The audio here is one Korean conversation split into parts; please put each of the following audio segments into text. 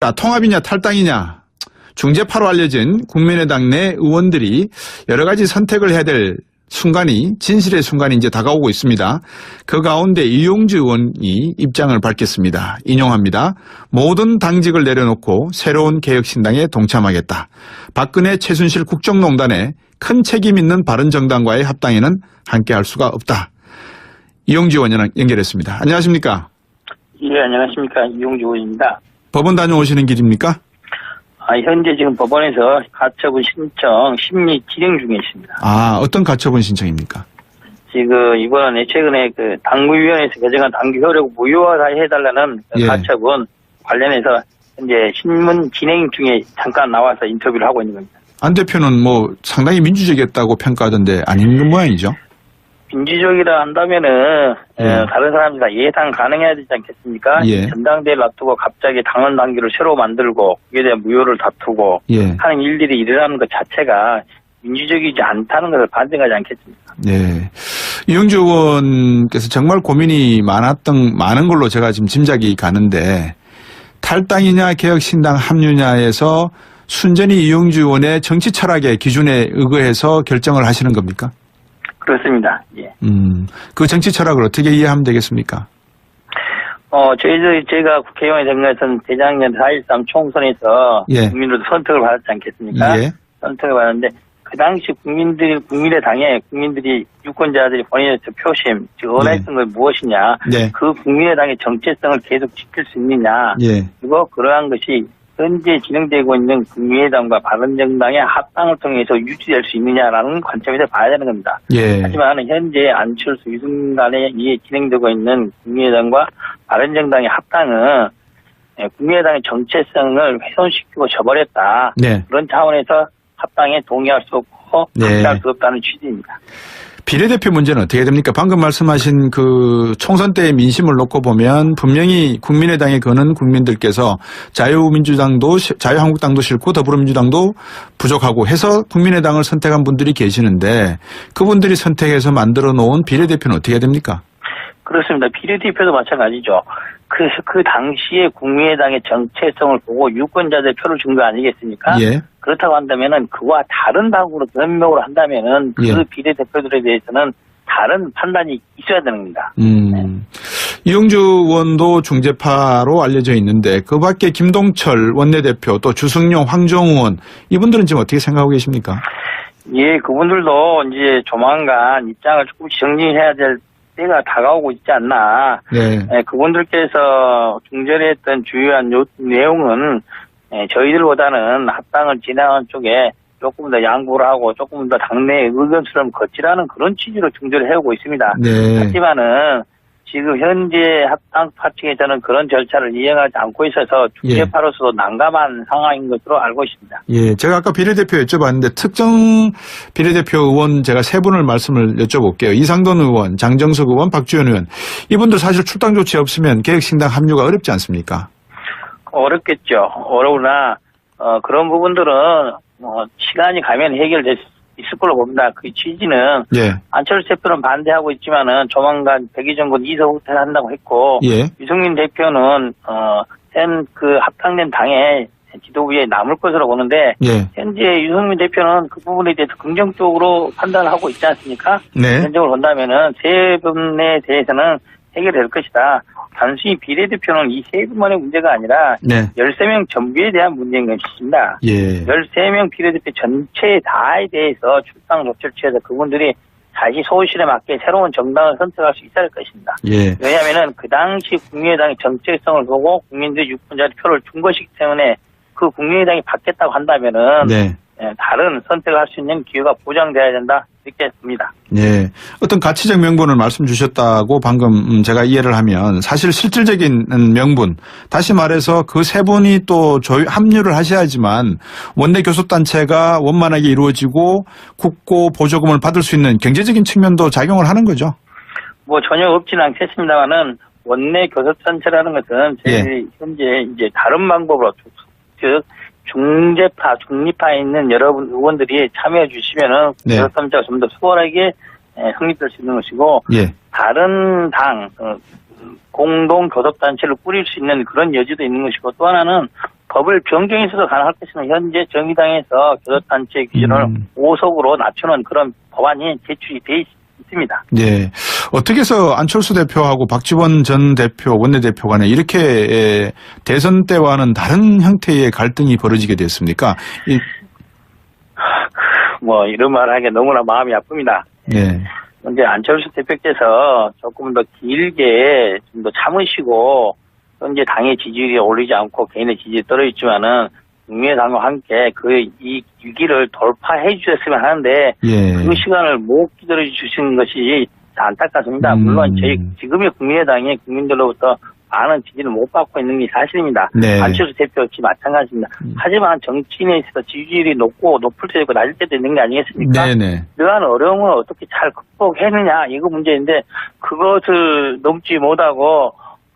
자, 통합이냐 탈당이냐 중재파로 알려진 국민의당 내 의원들이 여러 가지 선택을 해야 될 순간이 진실의 순간이 이제 다가오고 있습니다. 그 가운데 이용주 의원이 입장을 밝혔습니다. 인용합니다. 모든 당직을 내려놓고 새로운 개혁신당에 동참하겠다. 박근혜 최순실 국정농단에 큰 책임 있는 바른정당과의 합당에는 함께할 수가 없다. 이용주 의원 연결했습니다. 안녕하십니까? 예, 안녕하십니까. 이용주 의원입니다. 법원 다녀오시는 길입니까? 현재 지금 법원에서 가처분 신청 심리 진행 중에 있습니다. 어떤 가처분 신청입니까? 지금 이번에 최근에 그 당무위원회에서 개정한 당규 효력 무효화해달라는 예. 가처분 관련해서 현재 신문 진행 중에 잠깐 나와서 인터뷰를 하고 있는 겁니다. 안 대표는 뭐 상당히 민주적이었다고 평가하던데 아닌 모양이죠? 민주적이라 한다면은 다른 사람이 다 예상 가능해야 되지 않겠습니까? 예. 전당대회를 앞두고 갑자기 당헌 당규를 새로 만들고 그에 대한 무효를 다투고 예. 하는 일들이 일어나는 것 자체가 민주적이지 않다는 것을 반증하지 않겠습니까? 네. 이용주 의원께서 정말 고민이 많은 걸로 제가 지금 짐작이 가는데 탈당이냐 개혁신당 합류냐에서 순전히 이용주 의원의 정치 철학의 기준에 의거해서 결정을 하시는 겁니까? 그렇습니다. 예. 그 정치 철학을 어떻게 이해하면 되겠습니까? 제가 국회의원이 된 것은 재작년 4.13 총선에서 예. 국민으로부터 선택을 받았지 않겠습니까? 예. 선택을 받았는데 그 당시 국민의당에 국민들이 유권자들이 본인의 표심, 즉 원했던 건 무엇이냐, 네. 그 국민의당의 정체성을 계속 지킬 수 있느냐, 예. 그리고 그러한 것이 현재 진행되고 있는 국민의당과 바른정당의 합당을 통해서 유지될 수 있느냐라는 관점에서 봐야 되는 겁니다. 예. 하지만 현재 안철수, 유승민 간에 진행되고 있는 국민의당과 바른정당의 합당은 국민의당의 정체성을 훼손시키고 저버렸다. 네. 그런 차원에서 합당에 동의할 수 없고 함께할 수 없다는 취지입니다. 비례대표 문제는 어떻게 됩니까? 방금 말씀하신 그 총선 때의 민심을 놓고 보면 분명히 국민의당에 거는 국민들께서 자유한국당도 싫고 더불어민주당도 부족하고 해서 국민의당을 선택한 분들이 계시는데 그분들이 선택해서 만들어 놓은 비례대표는 어떻게 해야 됩니까? 그렇습니다. 비례대표도 마찬가지죠. 그 당시에 국민의당의 정체성을 보고 유권자들 표를 준 거 아니겠습니까? 예. 그렇다고 한다면은 그와 다른 방으로 변명을 한다면은 그 예. 비례대표들에 대해서는 다른 판단이 있어야 되는 겁니다. 이용주 의원도 중재파로 알려져 있는데 그 밖에 김동철 원내대표 또 주승용, 황정우 의원 이분들은 지금 어떻게 생각하고 계십니까? 예, 그분들도 이제 조만간 입장을 조금씩 정리해야 될 때가 다가오고 있지 않나. 네. 그분들께서 중재했던 주요한 내용은 저희들보다는 합당을 진행한 쪽에 조금 더 양보를 하고 조금 더 당내 의견처럼 거치라는 그런 취지로 중재를 해오고 있습니다. 네. 하지만은 지금 현재 합당파 측에서는 그런 절차를 이행하지 않고 있어서 중재파로서도 난감한 상황인 것으로 알고 있습니다. 예, 제가 아까 비례대표 여쭤봤는데 특정 비례대표 의원 제가 세 분을 말씀을 여쭤볼게요. 이상돈 의원, 장정석 의원, 박주현 의원. 이분들 사실 출당 조치 없으면 개혁신당 합류가 어렵지 않습니까? 어렵겠죠. 어려우나 그런 부분들은 시간이 가면 해결될 수 있을 걸로 봅니다. 그 취지는 예. 안철수 대표는 반대하고 있지만은 조만간 백의정권 이사후퇴를 한다고 했고 예. 유승민 대표는 현 그 합당된 당의 지도부에 남을 것으로 보는데 예. 현재 유승민 대표는 그 부분에 대해서 긍정적으로 판단을 하고 있지 않습니까? 네. 긍정적으로 본다면은 세 분에 대해서는 해결될 것이다. 단순히 비례대표는 이 세 분만의 문제가 아니라 네. 13명 전부에 대한 문제인 것입니다. 예. 13명 비례대표 전체 다에 대해서 출당 조치를 취해서 그분들이 다시 소신에 맞게 새로운 정당을 선택할 수 있어야 할 것입니다. 예. 왜냐하면 그 당시 국민의당의 정체성을 보고 국민들이 유권자의 표를 준 것이기 때문에 그 국민의당이 받겠다고 한다면은 네. 다른 선택을 할 수 있는 기회가 보장돼야 된다 이렇게 봅니다. 예. 어떤 가치적 명분을 말씀 주셨다고 방금 제가 이해를 하면 사실 실질적인 명분, 다시 말해서 그 세 분이 또 합류를 하셔야지만 원내 교섭단체가 원만하게 이루어지고 국고 보조금을 받을 수 있는 경제적인 측면도 작용을 하는 거죠. 뭐 전혀 없지는 않겠습니다만은 원내 교섭단체라는 것은 현재 이제 다른 방법으로 즉 중재파, 중립파에 있는 여러분 의원들이 참여해 주시면은 교섭단체가 좀 더 수월하게 성립될 수 있는 것이고 다른 당 공동 교섭단체를 꾸릴 수 있는 그런 여지도 있는 것이고 또 하나는 법을 변경해서도 가능할 것이면 현재 정의당에서 교섭단체 기준을 5석으로 낮추는 그런 법안이 제출이 돼 있습니다. 네. 어떻게 해서 안철수 대표하고 박지원 전 대표, 원내대표 간에 이렇게 대선 때와는 다른 형태의 갈등이 벌어지게 됐습니까? 뭐 이런 말 하기에 너무나 마음이 아픕니다. 네. 근데 안철수 대표께서 조금 더 길게 좀 더 참으시고 현재 당의 지지율이 오르지 않고 개인의 지지율이 떨어졌지만은 국민의당과 함께 이 위기를 돌파해 주셨으면 하는데 예. 그 시간을 못 기다려 주신 것이 안타깝습니다. 물론 지금의 국민의당이 국민들로부터 많은 지지를 못 받고 있는 게 사실입니다. 네. 안철수 대표 역시 마찬가지입니다. 하지만 정치인에 있어서 지지율이 높을 때도 있고 낮을 때도 있는 게 아니겠습니까? 네네. 그러한 어려움을 어떻게 잘 극복했느냐 이거 문제인데 그것을 넘지 못하고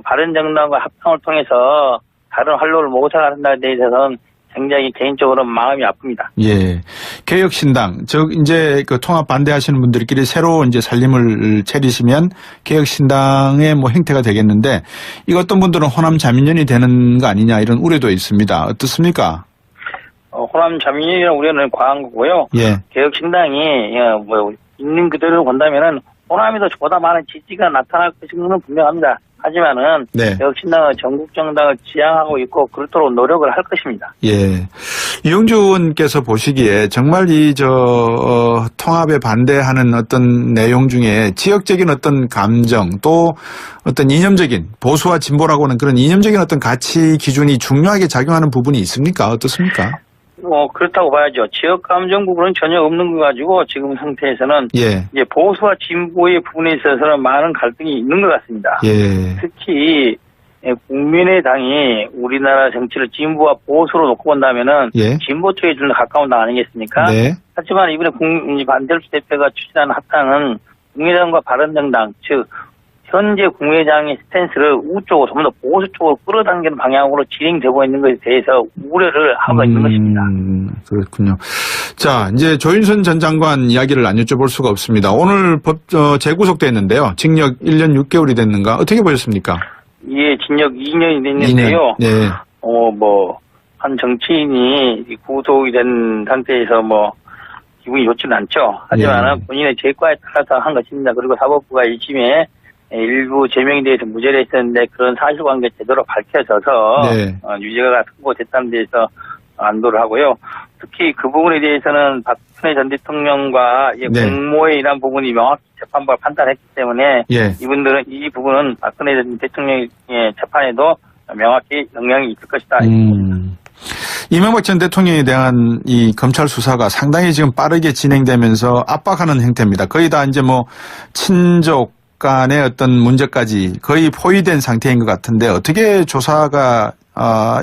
바른정당과 합당을 통해서 다른 활로를 모색한다는 데 있어서는 굉장히 개인적으로 마음이 아픕니다. 예. 개혁신당, 이제 그 통합 반대하시는 분들끼리 새로 이제 살림을 차리시면 개혁신당의 뭐 행태가 되겠는데, 이거 어떤 분들은 호남 자민련이 되는 거 아니냐 이런 우려도 있습니다. 어떻습니까? 호남 자민련이라는 우려는 과한 거고요. 예. 개혁신당이 뭐 있는 그대로 본다면은 호남에도 보다 많은 지지가 나타날 것인 분명합니다. 하지만은 네. 개혁신당은 전국 정당을 지향하고 있고 그렇도록 노력을 할 것입니다. 예. 이용주 의원께서 보시기에 정말 통합에 반대하는 어떤 내용 중에 지역적인 어떤 감정 또 어떤 이념적인 보수와 진보라고 하는 그런 이념적인 어떤 가치 기준이 중요하게 작용하는 부분이 있습니까? 어떻습니까? 그렇다고 봐야죠. 지역 감정 부분은 전혀 없는 거 가지고 지금 상태에서는 예. 이제 보수와 진보의 부분에 있어서는 많은 갈등이 있는 것 같습니다. 예. 특히 국민의당이 우리나라 정치를 진보와 보수로 놓고 본다면은 예. 진보 쪽에 좀 더 가까운 당 아니겠습니까? 네. 하지만 이번에 안철수 대표가 추진하는 합당은 국민의당과 바른정당 즉 현재 국민의당의 스탠스를 우쪽으로 좀 더 보수 쪽으로 끌어당기는 방향으로 진행되고 있는 것에 대해서 우려를 하고 있는 것입니다. 그렇군요. 자, 이제 조윤선 전 장관 이야기를 안 여쭤볼 수가 없습니다. 오늘 재구속됐는데요. 징역 1년 6개월이 됐는가? 어떻게 보셨습니까? 예, 징역 2년이 됐는데요. 2년. 네. 한 정치인이 구속이 된 상태에서 기분이 좋지는 않죠. 하지만 예. 본인의 죄과에 따라서 한 것입니다. 그리고 사법부가 1심에 일부 제명에 대해서 무죄를 했었는데 그런 사실관계 제대로 밝혀져서 네. 유죄가 선고됐다는 데에서 안도를 하고요. 특히 그 부분에 대해서는 박근혜 전 대통령과 네. 공모에 의한 부분이 명확히 재판부가 판단했기 때문에 예. 이 부분은 박근혜 전 대통령의 재판에도 명확히 영향이 있을 것이다. 이명박 전 대통령에 대한 이 검찰 수사가 상당히 지금 빠르게 진행되면서 압박하는 형태입니다. 거의 다 이제 친족 간의 어떤 문제까지 거의 포위된 상태인 것 같은데 어떻게 조사가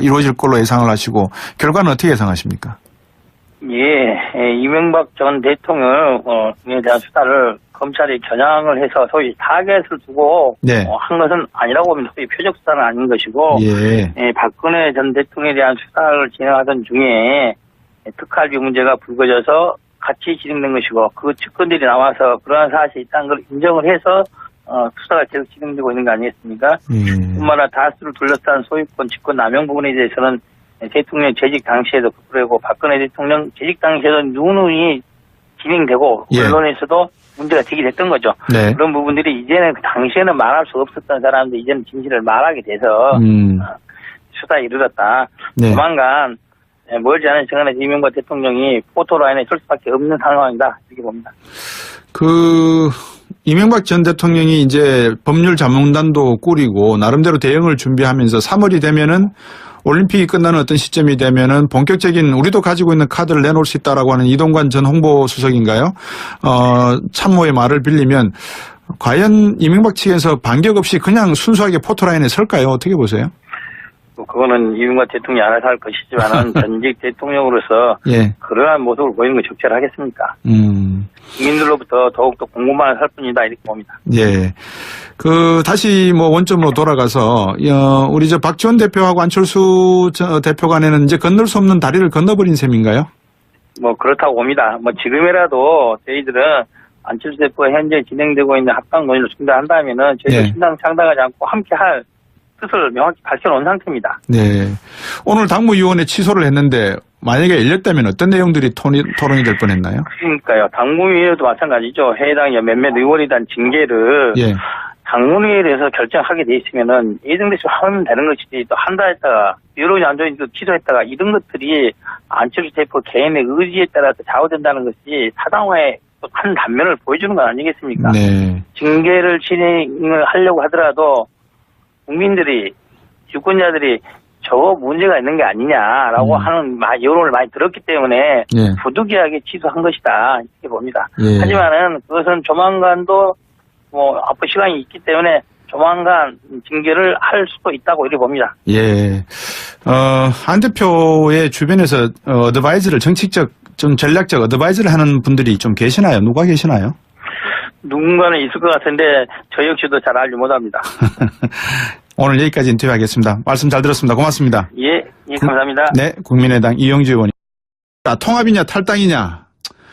이루어질 걸로 예상을 하시고 결과는 어떻게 예상하십니까? 예, 이명박 전 대통령에 대한 수사를 검찰이 겨냥을 해서 소위 타겟을 두고 네. 한 것은 아니라고 봅니다. 소위 표적 수사는 아닌 것이고 예. 박근혜 전 대통령에 대한 수사를 진행하던 중에 특활비 문제가 불거져서 같이 진행된 것이고 그 측근들이 나와서 그러한 사실이 있다는 걸 인정을 해서 수사가 계속 진행되고 있는 거 아니겠습니까? 뿐만 아니라 다수를 둘러싼 소유권, 직권 남용 부분에 대해서는 대통령 재직 당시에도 그러고 박근혜 대통령 재직 당시에도 누누이 진행되고 예. 언론에서도 문제가 제기됐던 거죠. 네. 그런 부분들이 이제는 당시에는 말할 수 없었던 사람들 이제는 진실을 말하게 돼서 수사에 이르렀다. 네. 조만간 멀지 않은 시간에 이명박 대통령이 포토라인에 설 수밖에 없는 상황이다 이렇게 봅니다. 이명박 전 대통령이 이제 법률 자문단도 꾸리고 나름대로 대응을 준비하면서 3월이 되면은 올림픽이 끝나는 어떤 시점이 되면은 본격적인 우리도 가지고 있는 카드를 내놓을 수 있다라고 하는 이동관 전 홍보수석인가요? 참모의 말을 빌리면 과연 이명박 측에서 반격 없이 그냥 순수하게 포토라인에 설까요? 어떻게 보세요? 그거는 이명박 대통령이 알아서 할 것이지만 전직 대통령으로서 예. 그러한 모습을 보이는 건 적절하겠습니까? 국민들로부터 더욱더 궁금만 할 뿐이다 이렇게 봅니다. 예. 다시 원점으로 돌아가서 우리 박지원 대표하고 안철수 대표 간에는 이제 건널 수 없는 다리를 건너버린 셈인가요? 그렇다고 봅니다. 지금이라도 저희들은 안철수 대표가 현재 진행되고 있는 합당 논의를 중단한다면은 저희가 네. 신당 창당하지 않고 함께 할 뜻을 명확히 밝혀놓은 상태입니다. 네. 오늘 당무위원회 취소를 했는데 만약에 열렸다면 어떤 내용들이 토론이 될 뻔했나요? 그러니까요. 당무위원회도 마찬가지죠. 해당 몇몇 의원에 대한 징계를 예. 당무위에서 결정하게 돼 있으면은 예정대로 하면 되는 것이지 또 한다 했다가 여론이 안 좋으니까 취소했다가 이런 것들이 안철수 대표 개인의 의지에 따라서 좌우된다는 것이 사당화의 한 단면을 보여주는 건 아니겠습니까? 네. 징계를 진행을 하려고 하더라도 국민들이 유권자들이 저거 문제가 있는 게 아니냐라고 하는 여론을 많이 들었기 때문에 예. 부득이하게 취소한 것이다 이렇게 봅니다. 예. 하지만은 그것은 조만간도 앞으로 시간이 있기 때문에 조만간 징계를 할 수도 있다고 이렇게 봅니다. 예. 안 대표의 주변에서 어드바이저를 정치적 좀 전략적 어드바이저를 하는 분들이 좀 계시나요? 누가 계시나요? 누군가는 있을 것 같은데 저 역시도 잘 알지 못합니다. 오늘 여기까지 인터뷰하겠습니다. 말씀 잘 들었습니다. 고맙습니다. 예, 감사합니다. 네, 국민의당 이용주 의원이. 통합이냐 탈당이냐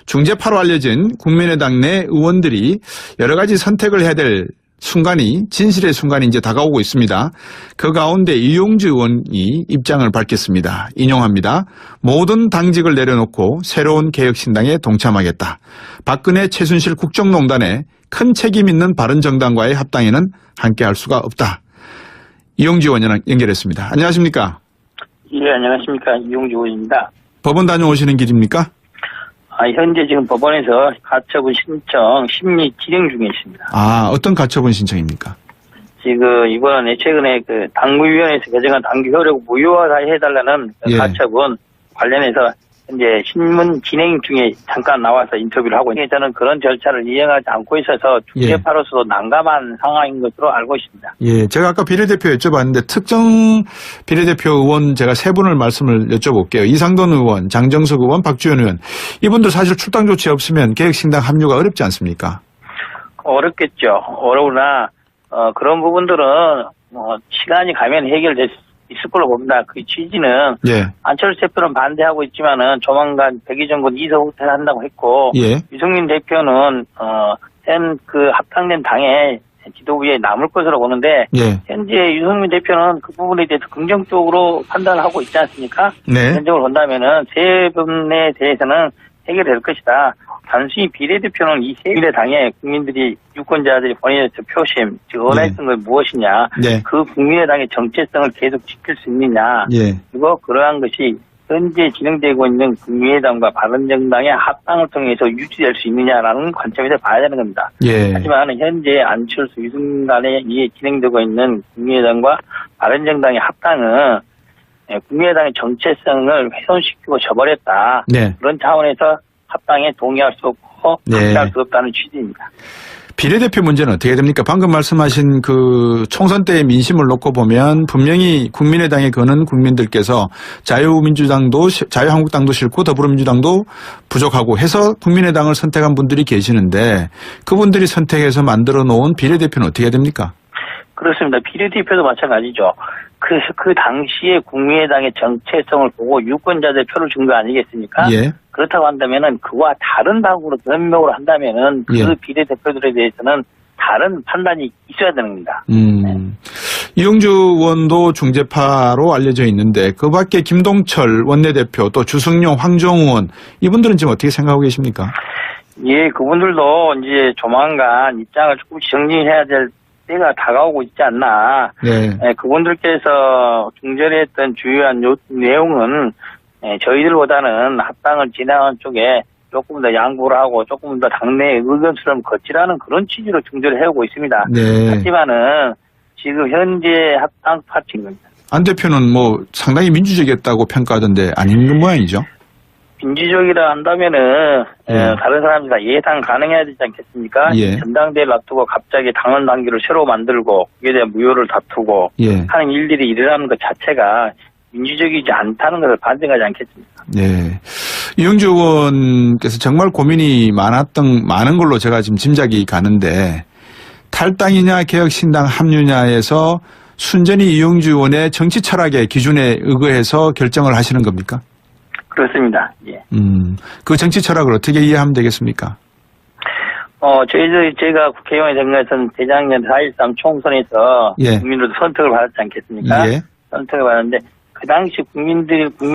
중재파로 알려진 국민의당 내 의원들이 여러 가지 선택을 해야 될 순간이 진실의 순간이 이제 다가오고 있습니다. 그 가운데 이용주 의원이 입장을 밝혔습니다. 인용합니다. 모든 당직을 내려놓고 새로운 개혁신당에 동참하겠다. 박근혜 최순실 국정농단에 큰 책임 있는 바른정당과의 합당에는 함께할 수가 없다. 이용주 의원 연결했습니다. 안녕하십니까? 예, 안녕하십니까. 이용주 의원입니다. 법원 다녀오시는 길입니까? 현재 지금 법원에서 가처분 신청 심리 진행 중에 있습니다. 어떤 가처분 신청입니까? 지금 이번에 최근에 그 당무위원회에서 개정한 당규 효력 무효화해달라는 예. 가처분 관련해서 현재 신문 진행 중에 잠깐 나와서 인터뷰를 하고 있는데 저는 그런 절차를 이행하지 않고 있어서 중재파로서도 난감한 상황인 것으로 알고 있습니다. 예, 제가 아까 비례대표 여쭤봤는데 특정 비례대표 의원 제가 세 분을 말씀을 여쭤볼게요. 이상돈 의원, 장정석 의원, 박주현 의원. 이분들 사실 출당 조치 없으면 개혁신당 합류가 어렵지 않습니까? 어렵겠죠. 어려우나 그런 부분들은 시간이 가면 해결될 수 있을 걸로 봅니다. 그 취지는 예. 안철수 대표는 반대하고 있지만은 조만간 백의정권 이석 후퇴한다고 했고 예. 유승민 대표는 현 그 합당된 당의 지도부에 남을 것으로 보는데 예. 현재 유승민 대표는 그 부분에 대해서 긍정적으로 판단을 하고 있지 않습니까? 네. 현적으로 본다면은 세 분에 대해서는 해결될 것이다. 단순히 비례대표는 이 세 비례당에 국민들이 유권자들이 본인의 표심, 즉 원했던 건 무엇이냐, 네. 그 국민의당의 정체성을 계속 지킬 수 있느냐, 예. 그리고 그러한 것이 현재 진행되고 있는 국민의당과 바른정당의 합당을 통해서 유지될 수 있느냐라는 관점에서 봐야 되는 겁니다. 예. 하지만 현재 안철수 유승민 간에 진행되고 있는 국민의당과 바른정당의 합당은 국민의당의 정체성을 훼손시키고 져버렸다. 네. 그런 차원에서 합당에 동의할 수 없고 함께할 수 없다는 취지입니다. 비례대표 문제는 어떻게 됩니까? 방금 말씀하신 그 총선 때의 민심을 놓고 보면 분명히 국민의당에 거는 국민들께서 자유한국당도 싫고 더불어민주당도 부족하고 해서 국민의당을 선택한 분들이 계시는데 그분들이 선택해서 만들어 놓은 비례대표는 어떻게 됩니까? 그렇습니다. 비례대표도 마찬가지죠. 그 당시에 국민의당의 정체성을 보고 유권자들 표를 준 거 아니겠습니까? 예. 그렇다고 한다면은 그와 다른 당으로 변명을 한다면은 그 예. 비례대표들에 대해서는 다른 판단이 있어야 되는 겁니다. 이용주 의원도 중재파로 알려져 있는데 그 밖에 김동철 원내대표 또 주승용, 황정우 의원 이분들은 지금 어떻게 생각하고 계십니까? 예, 그분들도 이제 조만간 입장을 조금씩 정리해야 될 때가 다가오고 있지 않나. 네. 그분들께서 중재했던 주요한 내용은 저희들보다는 합당을 진행하는 쪽에 조금 더 양보를 하고 조금 더 당내 의견수렴을 거치라는 그런 취지로 중재를 해오고 있습니다. 네. 하지만은 지금 현재 합당 파트인 겁니다. 안 대표는 뭐 상당히 민주적이었다고 평가하던데 아닌 모양이죠? 민주적이라 한다면은 다른 사람들이 다 예상 가능해야 되지 않겠습니까? 예. 전당대회를 앞두고 갑자기 당원 당규를 새로 만들고 그에 대한 무효를 다투고 예. 하는 일들이 일어나는 것 자체가 민주적이지 않다는 것을 반증하지 않겠습니까? 네. 이용주 의원께서 정말 고민이 많은 걸로 제가 지금 짐작이 가는데 탈당이냐 개혁신당 합류냐에서 순전히 이용주 의원의 정치 철학의 기준에 의거해서 결정을 하시는 겁니까? 그렇습니다. 예. 그 정치 철학을 어떻게 이해하면 되겠습니까? 제가 국회의원이 된 것은 재작년 4.13 총선에서 예. 국민으로부터 선택을 받았지 않겠습니까? 예. 선택을 받았는데 그 당시 국민들이